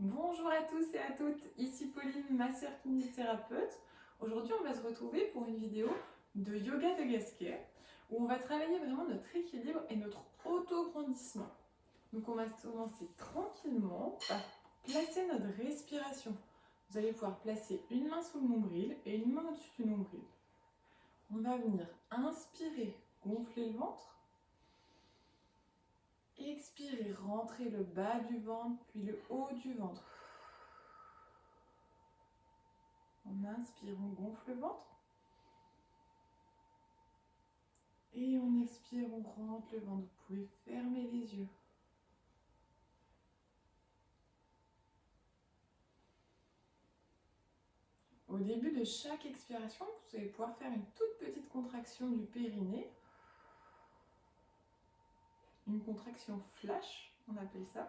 Bonjour à tous et à toutes, ici Pauline, masseur kinésithérapeute. Aujourd'hui, on va se retrouver pour une vidéo de yoga de gasquet où on va travailler vraiment notre équilibre et notre auto-grandissement. Donc on va commencer tranquillement par placer notre respiration. Vous allez pouvoir placer une main sous le nombril et une main au-dessus du nombril. On va venir inspirer, gonfler le ventre. Expirez, rentrez le bas du ventre, puis le haut du ventre. On inspire, on gonfle le ventre. Et on expire, on rentre le ventre. Vous pouvez fermer les yeux. Au début de chaque expiration, vous allez pouvoir faire une toute petite contraction du périnée. Une contraction flash, on appelle ça.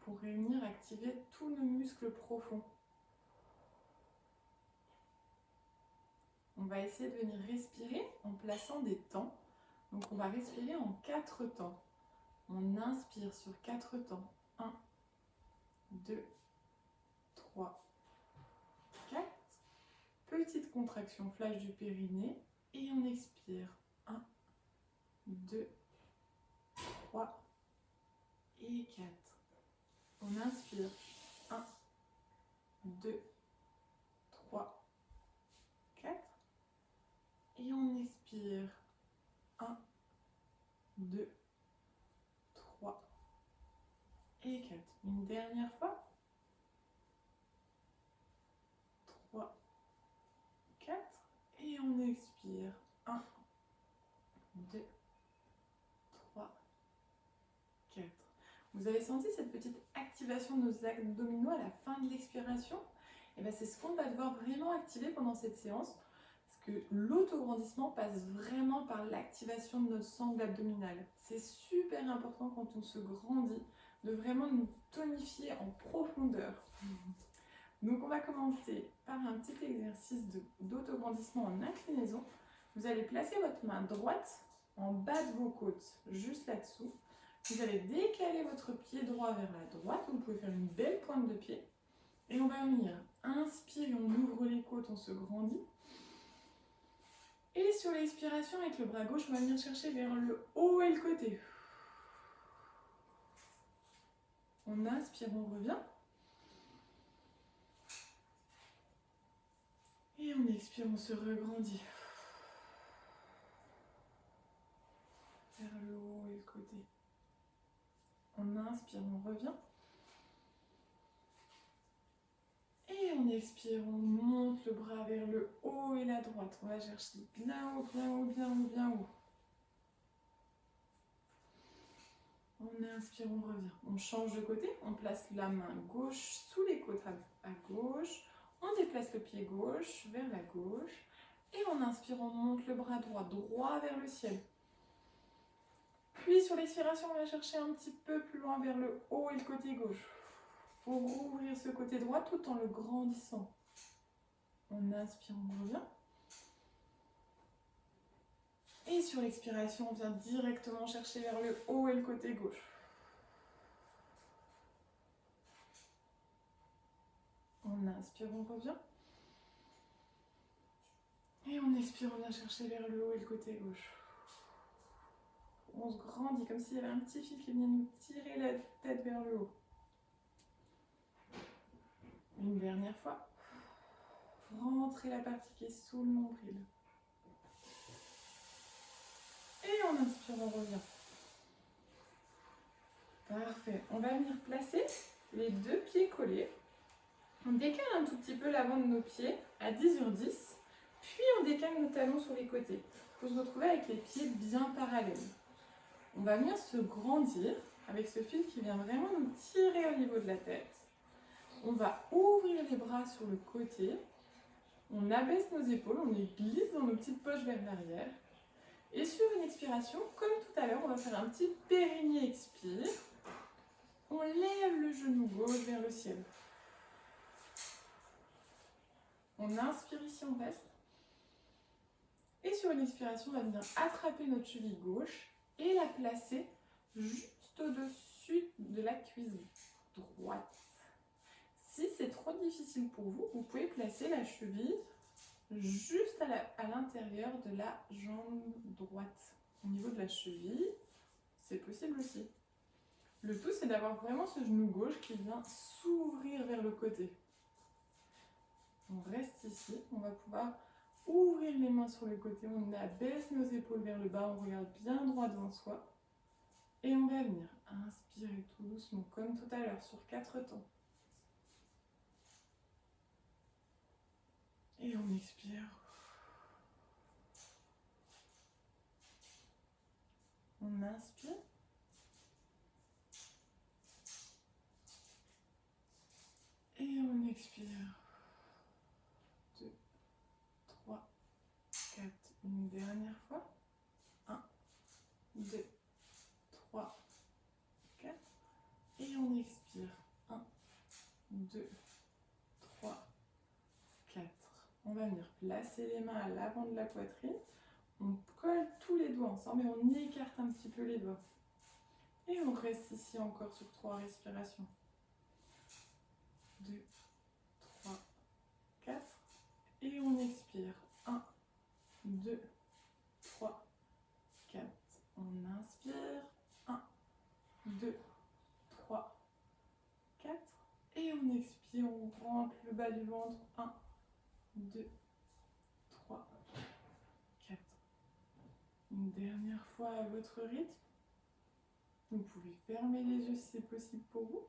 Pour venir activer tous nos muscles profonds. On va essayer de venir respirer en plaçant des temps. Donc on va respirer en 4 temps. On inspire sur 4 temps. 1, 2, 3, 4. Petite contraction flash du périnée. Et on expire. 1, 2, 3 et 4. On inspire. 1, 2, 3, 4. Et on expire. 1, 2, 3 et 4. Une dernière fois. 3, 4. Et on expire. 1, 2, 3, 4. Vous avez senti cette petite activation de nos abdominaux à la fin de l'expiration? Et bien c'est ce qu'on va devoir vraiment activer pendant cette séance. Que l'autograndissement passe vraiment par l'activation de notre sangle abdominale. C'est super important quand on se grandit de vraiment nous tonifier en profondeur. Donc on va commencer par un petit exercice d'autograndissement en inclinaison. Vous allez placer votre main droite en bas de vos côtes, juste là-dessous. Vous allez décaler votre pied droit vers la droite. Vous pouvez faire une belle pointe de pied. Et on va venir inspirer, on ouvre les côtes, on se grandit. Et sur l'expiration, avec le bras gauche, on va venir chercher vers le haut et le côté. On inspire, on revient. Et on expire, on se regrandit. Vers le haut et le côté. On inspire, on revient. Et on expire, on monte le bras vers le haut et la droite. On va chercher bien haut, bien haut, bien haut, bien haut. On inspire, on revient. On change de côté, on place la main gauche sous les côtes à gauche. On déplace le pied gauche vers la gauche. Et on inspire, on monte le bras droit vers le ciel. Puis sur l'expiration, on va chercher un petit peu plus loin vers le haut et le côté gauche. Pour ouvrir ce côté droit tout en le grandissant. On inspire, on revient. Et sur l'expiration, on vient directement chercher vers le haut et le côté gauche. On inspire, on revient. Et on expire, on vient chercher vers le haut et le côté gauche. On se grandit comme s'il y avait un petit fil qui venait nous tirer la tête vers le haut. Une dernière fois. Rentrez la partie qui est sous le nombril. Et on inspire, on revient. Parfait. On va venir placer les deux pieds collés. On décale un tout petit peu l'avant de nos pieds à 10/10. Puis on décale nos talons sur les côtés. Il faut se retrouver avec les pieds bien parallèles. On va venir se grandir avec ce fil qui vient vraiment nous tirer au niveau de la tête. On va ouvrir les bras sur le côté. On abaisse nos épaules, on les glisse dans nos petites poches vers l'arrière. Et sur une expiration, comme tout à l'heure, on va faire un petit périnée expire. On lève le genou gauche vers le ciel. On inspire ici, on reste. Et sur une expiration, on va venir attraper notre cheville gauche et la placer juste au-dessus de la cuisse. droite. Si c'est trop difficile pour vous, vous pouvez placer la cheville juste à l'intérieur de la jambe droite. Au niveau de la cheville, c'est possible aussi. Le tout, c'est d'avoir vraiment ce genou gauche qui vient s'ouvrir vers le côté. On reste ici, on va pouvoir ouvrir les mains sur le côté, on abaisse nos épaules vers le bas, on regarde bien droit devant soi. Et on va venir inspirer tout doucement, comme tout à l'heure, sur 4 temps. Et on expire. On inspire. Et on expire. 2, 3, 4. Une dernière fois. 1, 2, 3, 4. Et on expire. 1, 2, 3, 4. On va venir placer les mains à l'avant de la poitrine. On colle tous les doigts ensemble et on écarte un petit peu les doigts. Et on reste ici encore sur 3 respirations. 2, 3, 4. Et on expire. 1, 2, 3, 4. On inspire. 1, 2, 3, 4. Et on expire. On rentre le bas du ventre. 1, 2, 3, 4. Une dernière fois à votre rythme. Vous pouvez fermer les yeux si c'est possible pour vous.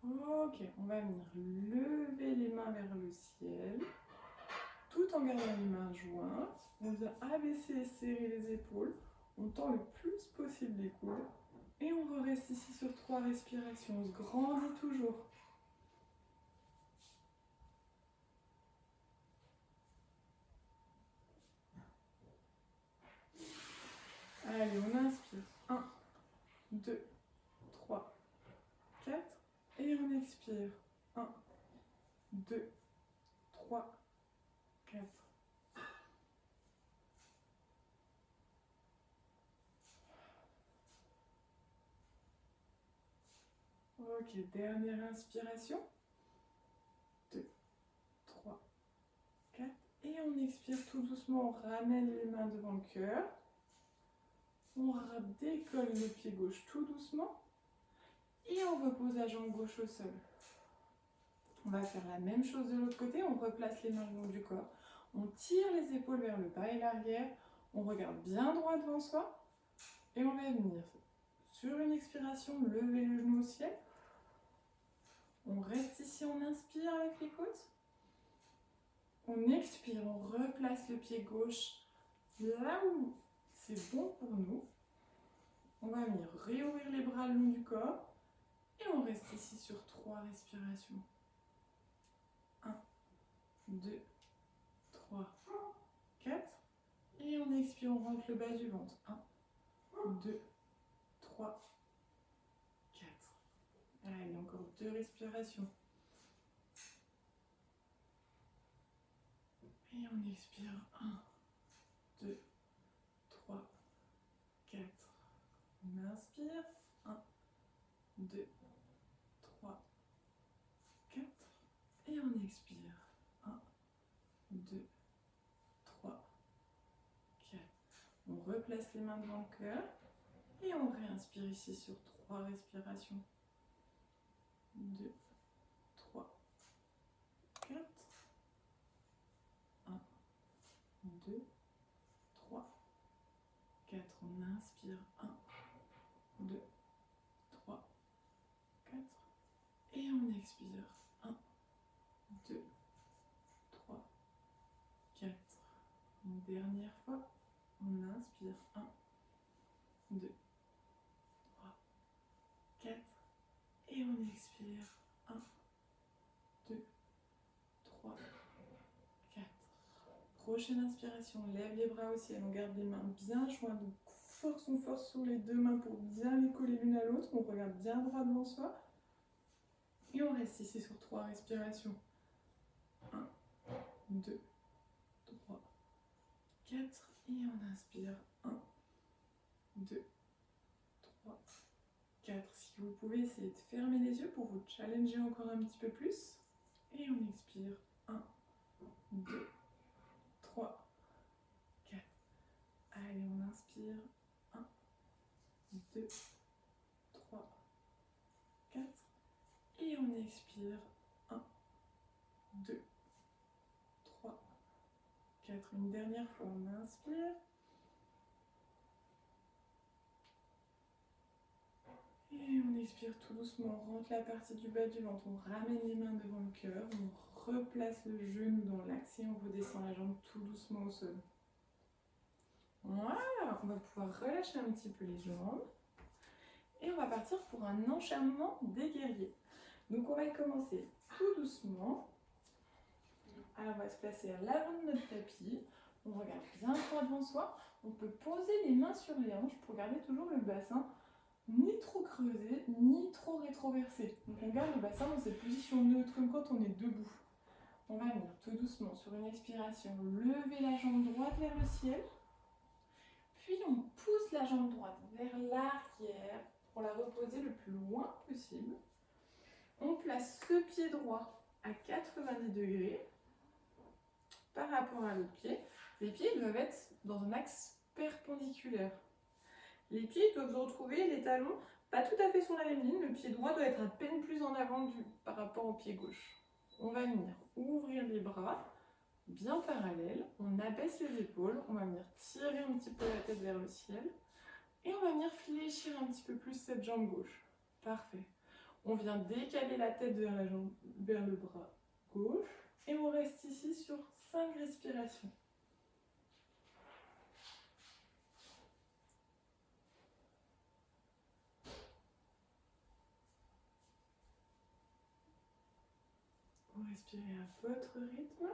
Ok, on va venir lever les mains vers le ciel, tout en gardant les mains jointes. On vient abaisser et serrer les épaules. On tend le plus possible les coudes. Et on reste ici sur 3 respirations. On se grandit toujours. Allez, on inspire. 1, 2, 3, 4. Et on expire. 1, 2, 3, 4. Ok, dernière inspiration. 2, 3, 4. Et on expire tout doucement. On ramène les mains devant le cœur. On décolle le pied gauche tout doucement. Et on repose la jambe gauche au sol. On va faire la même chose de l'autre côté. On replace les mains le long du corps. On tire les épaules vers le bas et l'arrière. On regarde bien droit devant soi. Et on va venir, sur une expiration, lever le genou au ciel. On reste ici, on inspire avec les côtes. On expire, on replace le pied gauche là où c'est bon pour nous. On va venir réouvrir les bras le long du corps. Et on reste ici sur 3 respirations. 1, 2, 3, 4. Et on expire, on rentre le bas du ventre. 1, 2, 3, 4. Allez, encore 2 respirations. Et on expire. 1, 2, 3, 4. On inspire. 1, 2, 3, 4. Et on expire. 1, 2, 3, 4. On replace les mains devant le cœur. Et on réinspire ici sur 3 respirations. 2, 3, 4. 1, 2, 3, 4. On inspire. 1, 2, 3, 4. Et on expire. 1, 2, 3, 4. Une dernière fois. On inspire. 1, 2, 3, 4. Et on expire. 1, 2, 3, 4. Prochaine inspiration. On lève les bras au ciel. On garde les mains bien jointes. Donc on force sur les 2 mains pour bien les coller l'une à l'autre. On regarde bien droit devant soi. Et on reste ici sur 3 respirations. 1, 2, 3, 4. Et on inspire. 1, 2, 3, 4. Si vous pouvez, essayez de fermer les yeux pour vous challenger encore un petit peu plus. Et on expire. 1, 2, 3, 4. Allez, on inspire. 1, 2, 3, 4. Et on expire. 1, 2, 3, 4. Une dernière fois, on inspire. Et on expire tout doucement. On rentre la partie du bas du ventre. On ramène les mains devant le cœur. On replace le genou dans l'axe et on redescend la jambe tout doucement au sol. Voilà, on va pouvoir relâcher un petit peu les jambes. Et on va partir pour un enchaînement des guerriers. Donc on va commencer tout doucement. Alors on va se placer à l'avant de notre tapis. On regarde bien droit devant soi. On peut poser les mains sur les hanches pour garder toujours le bassin ni trop creusé, ni trop rétroversé. Donc on garde le bassin dans cette position neutre, comme quand on est debout. On va venir tout doucement sur une expiration, lever la jambe droite vers le ciel. Puis on pousse la jambe droite vers l'arrière pour la reposer le plus loin possible. On place ce pied droit à 90 degrés par rapport à l'autre pied. Les pieds doivent être dans un axe perpendiculaire. Les pieds doivent se retrouver, les talons, pas tout à fait sur la même ligne. Le pied droit doit être à peine plus en avant par rapport au pied gauche. On va venir ouvrir les bras, bien parallèles. On abaisse les épaules. On va venir tirer un petit peu la tête vers le ciel. Et on va venir fléchir un petit peu plus cette jambe gauche. Parfait. On vient décaler la tête vers le bras gauche. Et on reste ici sur 5 respirations. Vous respirez à votre rythme.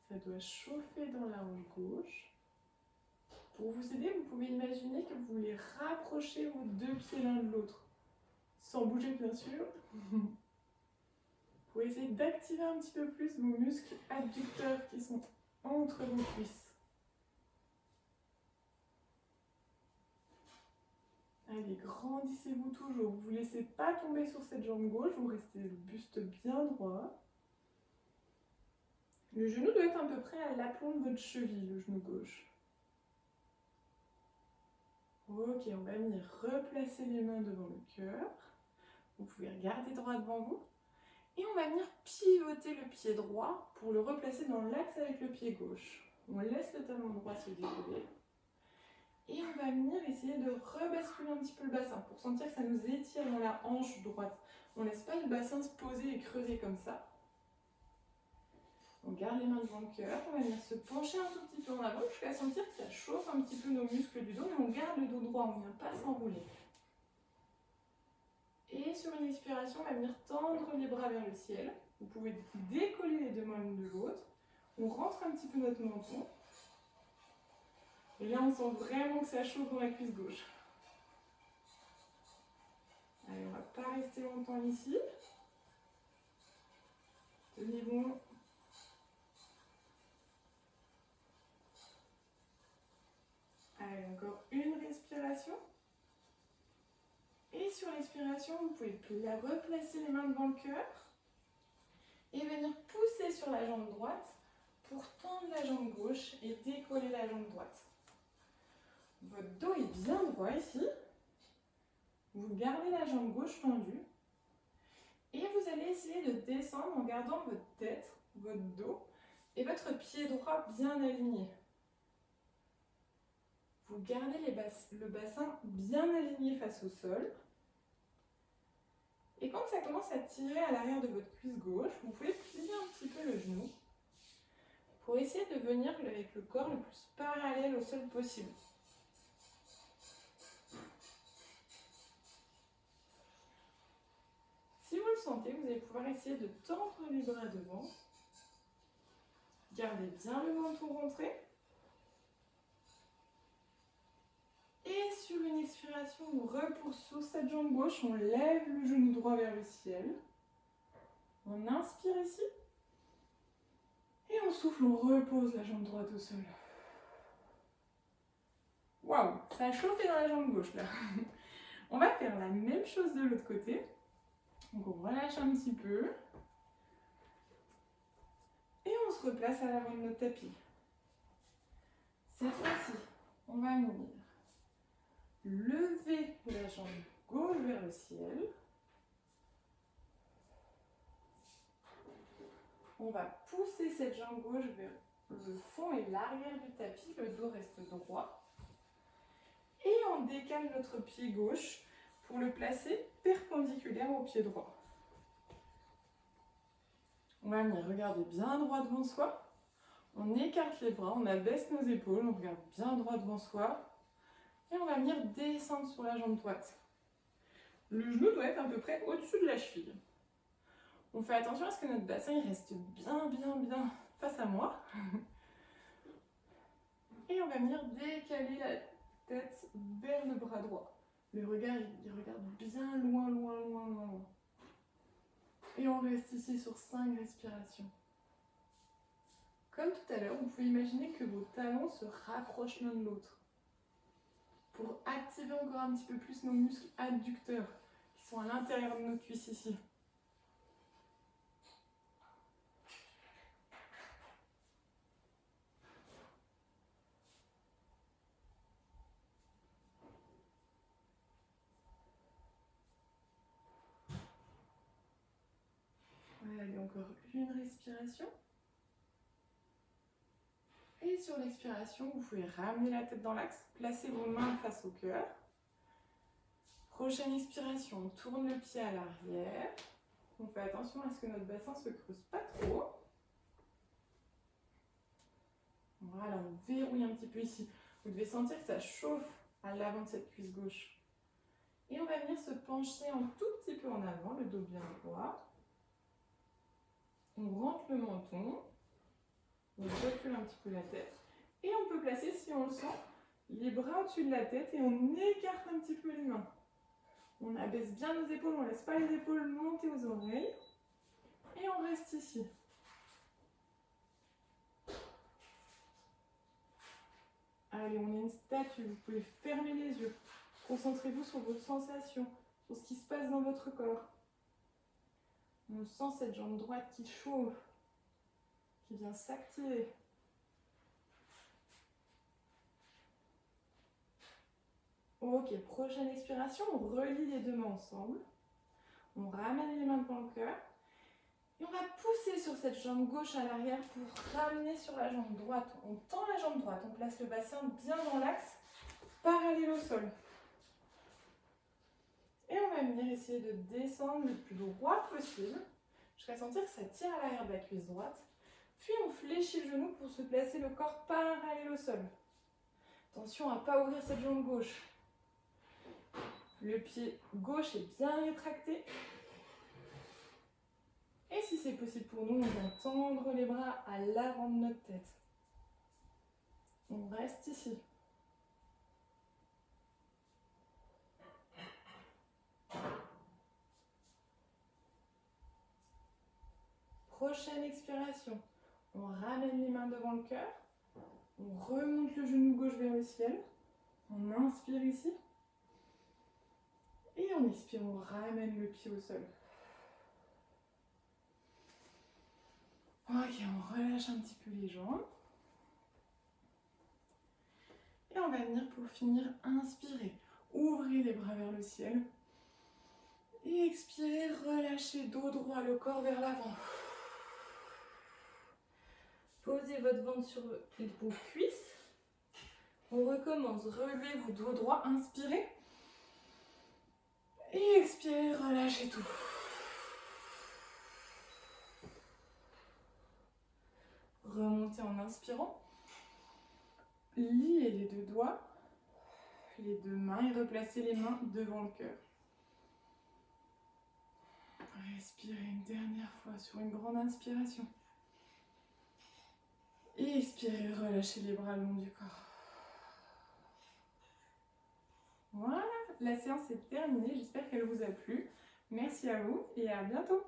Ça doit chauffer dans la hanche gauche. Pour vous aider, vous pouvez imaginer que vous voulez rapprocher vos deux pieds l'un de l'autre. Sans bouger bien sûr. Pour essayer d'activer un petit peu plus vos muscles adducteurs qui sont entre vos cuisses. Allez, grandissez-vous toujours. Vous ne vous laissez pas tomber sur cette jambe gauche. Vous restez le buste bien droit. Le genou doit être à peu près à l'aplomb de votre cheville, le genou gauche. Ok, on va venir replacer les mains devant le cœur. Vous pouvez regarder droit devant vous. Et on va venir pivoter le pied droit pour le replacer dans l'axe avec le pied gauche. On laisse le talon droit se dérouler. Et on va venir essayer de rebasculer un petit peu le bassin pour sentir que ça nous étire dans la hanche droite. On ne laisse pas le bassin se poser et creuser comme ça. On garde les mains devant le cœur. On va venir se pencher un tout petit peu en avant jusqu'à sentir que ça chauffe un petit peu nos muscles du dos. Mais on garde le dos droit, on ne vient pas s'enrouler. Et sur une expiration, on va venir tendre les bras vers le ciel. Vous pouvez décoller les deux mains l'une de l'autre. On rentre un petit peu notre menton. Et là, on sent vraiment que ça chauffe dans la cuisse gauche. Allez, on ne va pas rester longtemps ici. Tenez bon. Allez, encore une respiration. Et sur l'expiration, vous pouvez replacer les mains devant le cœur et venir pousser sur la jambe droite pour tendre la jambe gauche et décoller la jambe droite. Votre dos est bien droit ici. Vous gardez la jambe gauche tendue et vous allez essayer de descendre en gardant votre tête, votre dos et votre pied droit bien aligné. Vous gardez le bassin bien aligné face au sol. Et quand ça commence à tirer à l'arrière de votre cuisse gauche, vous pouvez plier un petit peu le genou pour essayer de venir avec le corps le plus parallèle au sol possible. Si vous le sentez, vous allez pouvoir essayer de tendre les bras devant. Gardez bien le menton rentré. Et sur une expiration, on repousse sur cette jambe gauche, on lève le genou droit vers le ciel. On inspire ici. Et on souffle, on repose la jambe droite au sol. Waouh, ça a chauffé dans la jambe gauche là. On va faire la même chose de l'autre côté. Donc on relâche un petit peu. Et on se replace à l'avant de notre tapis. Cette fois-ci, on va venir lever la jambe gauche vers le ciel. On va pousser cette jambe gauche vers le fond et l'arrière du tapis. Le dos reste droit. Et on décale notre pied gauche pour le placer perpendiculaire au pied droit. On va venir regarder bien droit devant soi. On écarte les bras, on abaisse nos épaules, on regarde bien droit devant soi. Et on va venir descendre sur la jambe droite. Le genou doit être à peu près au-dessus de la cheville. On fait attention à ce que notre bassin il reste bien face à moi. Et on va venir décaler la tête vers le bras droit. Le regard, il regarde bien loin. Et on reste ici sur 5 respirations. Comme tout à l'heure, vous pouvez imaginer que vos talons se rapprochent l'un de l'autre. Pour activer encore un petit peu plus nos muscles adducteurs, qui sont à l'intérieur de nos cuisses ici. Allez, encore une respiration. Et sur l'expiration, vous pouvez ramener la tête dans l'axe, placer vos mains face au cœur. Prochaine expiration, on tourne le pied à l'arrière. On fait attention à ce que notre bassin ne se creuse pas trop. Voilà, on verrouille un petit peu ici. Vous devez sentir que ça chauffe à l'avant de cette cuisse gauche. Et on va venir se pencher un tout petit peu en avant, le dos bien droit. On rentre le menton. On recule un petit peu la tête. Et on peut placer, si on le sent, les bras au-dessus de la tête et on écarte un petit peu les mains. On abaisse bien nos épaules, on ne laisse pas les épaules monter aux oreilles. Et on reste ici. Allez, on est une statue, vous pouvez fermer les yeux. Concentrez-vous sur vos sensations, sur ce qui se passe dans votre corps. On sent cette jambe droite qui chauffe, qui vient s'activer. Ok, prochaine expiration, on relie les deux mains ensemble. On ramène les mains devant le cœur. Et on va pousser sur cette jambe gauche à l'arrière pour ramener sur la jambe droite. On tend la jambe droite, on place le bassin bien dans l'axe, parallèle au sol. Et on va venir essayer de descendre le plus droit possible, jusqu'à sentir que ça tire à l'arrière de la cuisse droite. Puis on fléchit le genou pour se placer le corps parallèle au sol. Attention à ne pas ouvrir cette jambe gauche. Le pied gauche est bien rétracté. Et si c'est possible pour nous, on vient tendre les bras à l'avant de notre tête. On reste ici. Prochaine expiration. On ramène les mains devant le cœur. On remonte le genou gauche vers le ciel. On inspire ici. Et on expire, on ramène le pied au sol. Ok, on relâche un petit peu les jambes. Et on va venir pour finir inspirer. Ouvrez les bras vers le ciel. Et expirez, relâchez dos droit, le corps vers l'avant. Posez votre ventre sur vos cuisses. On recommence, relevez vos dos droit, inspirez. Et expirez, relâchez tout. Remontez en inspirant. Liez les deux doigts, les deux mains et replacez les mains devant le cœur. Respirez une dernière fois sur une grande inspiration. Et expirez, relâchez les bras le long du corps. Voilà, la séance est terminée. J'espère qu'elle vous a plu. Merci à vous et à bientôt.